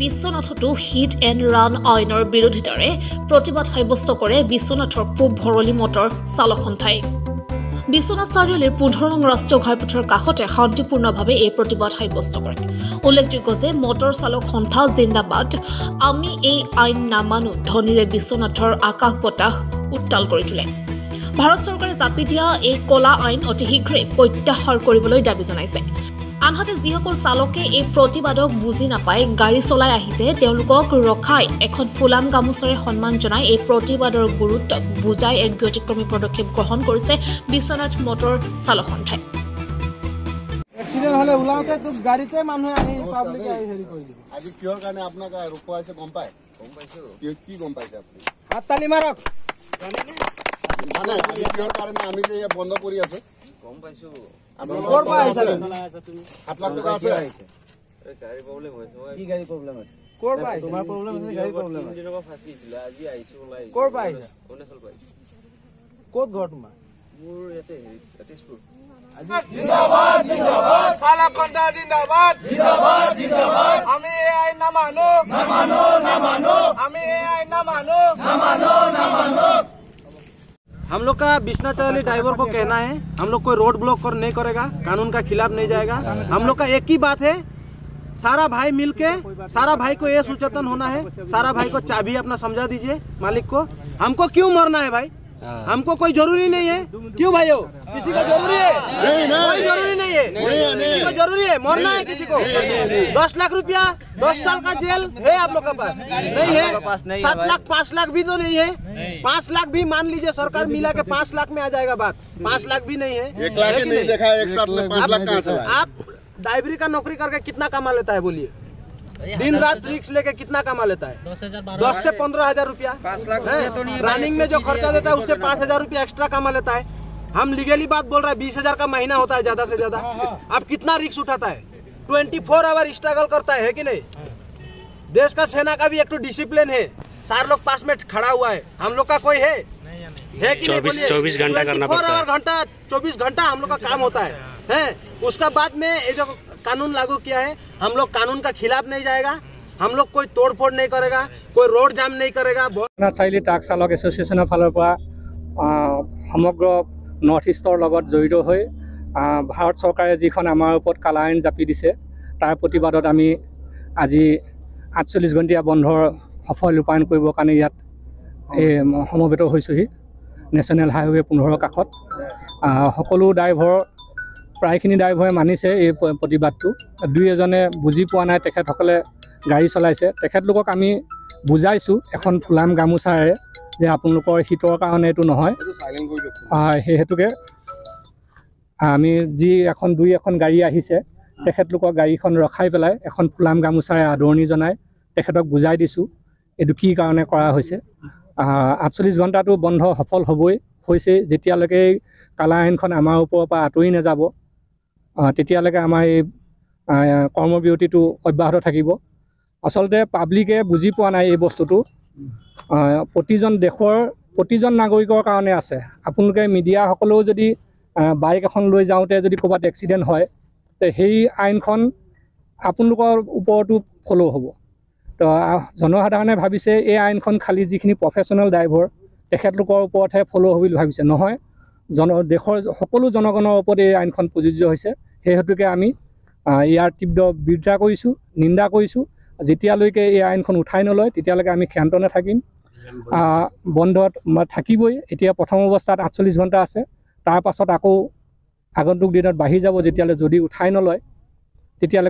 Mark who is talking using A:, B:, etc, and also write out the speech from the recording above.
A: বিশ্বনাথতো hit and run আইনৰ বিৰোধিতাৰে প্ৰতিবাদ সাব্যস্ত কৰে বিশ্বনাথৰ পূব ভৰলী মটৰ চালক সন্থাই। বিশ্বনাথ চাৰিআলিৰ 15 নং ৰাষ্ট্ৰীয় ঘাইপথৰ কাষতে শান্তিপূৰ্ণভাৱে এই প্ৰতিবাদ সাব্যস্ত কৰে। উল্লেখযোগ্য যে মটৰ চালক সন্থা জিন্দাবাদ, আমি এই আইন নামানো ধ্বনিৰে বিশ্বনাথৰ আকাশ বতাহ উত্তাল কৰি তোলে। ভাৰত চৰকাৰে জাপি দিয়া এই কলা আইন অতি শীঘ্ৰে প্ৰত্যাহাৰ কৰিবলৈ দাবী জনাইছে। আনহাতে যিসকল চালকে এই প্ৰতিবাদক বুজি নাপায় গাড়ী চলাই আহিছে তেওঁলোকক ৰখাই এখন ফুলাম গামোচাৰে সন্মান জনাই এই প্ৰতিবাদৰ গুৰুত্বক বুজাই এক ব্যতিক্ৰমী পদক্ষেপ গ্ৰহণ কৰিছে বিশ্বনাথ মটৰ চালক সন্থাই।
B: এক্সিডেন্ট হলে উলাওতে তো গাড়ীতে মানুহে আহি পাব্লিক আহি হেৰি কৰি দিব।
C: আজি কিহৰ কাৰণে আপোনাক ৰখুৱাইছে গম পায়? গম পাইছো। কি গম পাইছে আপুনি?
B: হাততালি মাৰক।
C: মানে আজি কিহৰ কাৰণে আমি যে বন্ধ কৰি আছো গম পাইছো।
B: ক'ৰ পৰা আহিছা তুমি?
C: 7 লাখ টকা আছে।
D: গাড়ী প্ৰব্লেম হৈছে।
B: কি গাড়ী প্ৰব্লেম আছে? ক'ৰ পৰা আহিছা? তোমাৰ প্ৰব্লেম আছে, গাড়ী প্ৰব্লেম আছে।
D: দিনৰ পৰা ফাঁচিছিল, আজি আহিছো ওলাই।
B: ক'ৰ পৰা আহিছা?
D: অৰুণাচল পৰা আহিছো।
B: ক'ত ঘৰ তোমাৰ?
D: মোৰ ইয়াতে তেজপুৰ।
B: জিন্দাবাদ জিন্দাবাদ চালক সন্থা জিন্দাবাদ জিন্দাবাদ জিন্দাবাদ আমি এই আইন নামানো নামানো নামানো আমি এই আইন নামানো নামানো নামানো। हम लोग का बिश्नाथ चारियाली ड्राइवर को कहना है हम लोग कोई रोड ब्लॉक नहीं करेगा, कानून का खिलाफ नहीं जाएगा। हम लोग का एक ही बात है, सारा भाई मिलके सारा भाई को ये सुचेतन होना है, सारा भाई को चाबी अपना समझा दीजिए मालिक को। हमको क्यों मरना है भाई? हमको कोई जरूरी नहीं है। क्यों भाइयों? किसी को जरूरी है? कोई जरूरी नहीं है। किसी को जरूरी है मरना है किसी को? 10 लाख रुपया 10 साल का जेल है आप लोग के पास? नहीं है। 7 लाख 5 लाख भी तो नहीं है। 5 लाख भी मान लीजिए सरकार मिला के 5 लाख में आ जाएगा बात। 5 लाख भी नहीं है।
C: 1 लाख ही नहीं देखा, एक साथ में 5 लाख कहाँ से?
B: आप ड्राइवरी का नौकरी करके कितना कमा लेता है बोलिए? दिन रात रिक्स लेके कितना कमा लेता है? 10 से 15,000 रुपया। 5 लाख रनिंग में जो खर्चा देता है उससे 5,000 रुपया एक्स्ट्रा कमा लेता है। हम लीगली बात बोल रहे हैं, 20,000 का महीना होता है ज्यादा से ज्यादा। अब कितना रिक्स उठाता है? 24 आवर स्ट्रगल करता है कि नहीं? देश का सेना का भी एक तो डिसिप्लिन है, 4 लोग पास में खड़ा हुआ है। हम लोग का कोई है कि नहीं?
E: 24 घंटा करना पड़ता है।
B: 24 घंटा हम लोग का काम होता है। उसका बाद में ये जो कानून लागू किया है, हम लोग कानून का खिलाफ नहीं जाएगा, हम लोग कोई तोड़फोड़ नहीं करेगा, कोई रोड जाम नहीं करेगा।
F: চাৰিআলি ট্ৰাক চালক এছ'চিয়েশ্যনৰ ফালৰ পৰা সমগ্ৰ নৰ্থ ইষ্টৰ লগত জড়িত হৈ ভাৰত চৰকাৰে যিখন আমাৰ ওপৰত কালা আইন জাপি দিছে তাৰ প্ৰতিবাদত আমি আজি 48 ঘণ্টীয়া বন্ধৰ সফল ৰূপায়ণ কৰিবৰ কাৰণে ইয়াত সমবেত হৈছোহি নেশ্যনেল হাইৱে 15 কাষত। সকলো ড্ৰাইভাৰ প্ৰায়খিনি ড্ৰাইভাৰে মানিছে এই প্ৰতিবাদটো। দুই এজনে বুজি পোৱা নাই, তেখেতসকলে গাড়ী চলাইছে। তেখেতলোকক আমি বুজাইছোঁ এখন ফুলাম গামোচাৰে যে আপোনালোকৰ হিতৰ কাৰণে এইটো নহয়। সেই হেতুকে আমি যি দুই এখন গাড়ী আহিছে তেখেতলোকক গাড়ীখন ৰখাই পেলাই এখন ফুলাম গামোচাৰে আদৰণি জনাই তেখেতক বুজাই দিছোঁ এইটো কি কাৰণে কৰা হৈছে। 48 ঘণ্টাটো বন্ধ সফল হ'বই হৈছে। যেতিয়ালৈকে এই কালা আইনখন আমাৰ ওপৰৰ পৰা আঁতৰি নাযাব তেতিয়ালৈকে আমাৰ এই কৰ্মবিৰতিটো অব্যাহত থাকিব। আচলতে পাব্লিকে বুজি পোৱা নাই এই বস্তুটো প্ৰতিজন দেশৰ প্ৰতিজন নাগৰিকৰ কাৰণে আছে। আপোনালোকে মিডিয়াসকলেও যদি বাইক এখন লৈ যাওঁতে যদি ক'ৰবাত এক্সিডেণ্ট হয় তে সেই আইনখন আপোনালোকৰ ওপৰতো ফ'ল' হ'ব। তো জনসাধাৰণে ভাবিছে এই আইনখন খালী যিখিনি প্ৰফেশ্যনেল ড্ৰাইভাৰ তেখেতলোকৰ ওপৰতহে ফ'ল' হ'ব বুলি ভাবিছে। নহয়, দেশৰ সকলো জনগণৰ ওপৰত এই আইনখন প্ৰযোজ্য হৈছে। সেই হেতুকে আমি ইয়াৰ তীব্ৰ বিৰোধিতা কৰিছোঁ, নিন্দা কৰিছোঁ। যেতিয়ালৈকে এই আইনখন উঠাই নলয় তেতিয়ালৈকে আমি ক্ষান্ত নাথাকিম। বন্ধত থাকিবই। এতিয়া প্ৰথম অৱস্থাত 48 ঘণ্টা আছে, তাৰ পাছত আকৌ আগন্তুক দিনত বাঢ়ি যাব। যেতিয়ালৈ যদি উঠাই নলয় তেতিয়ালৈকে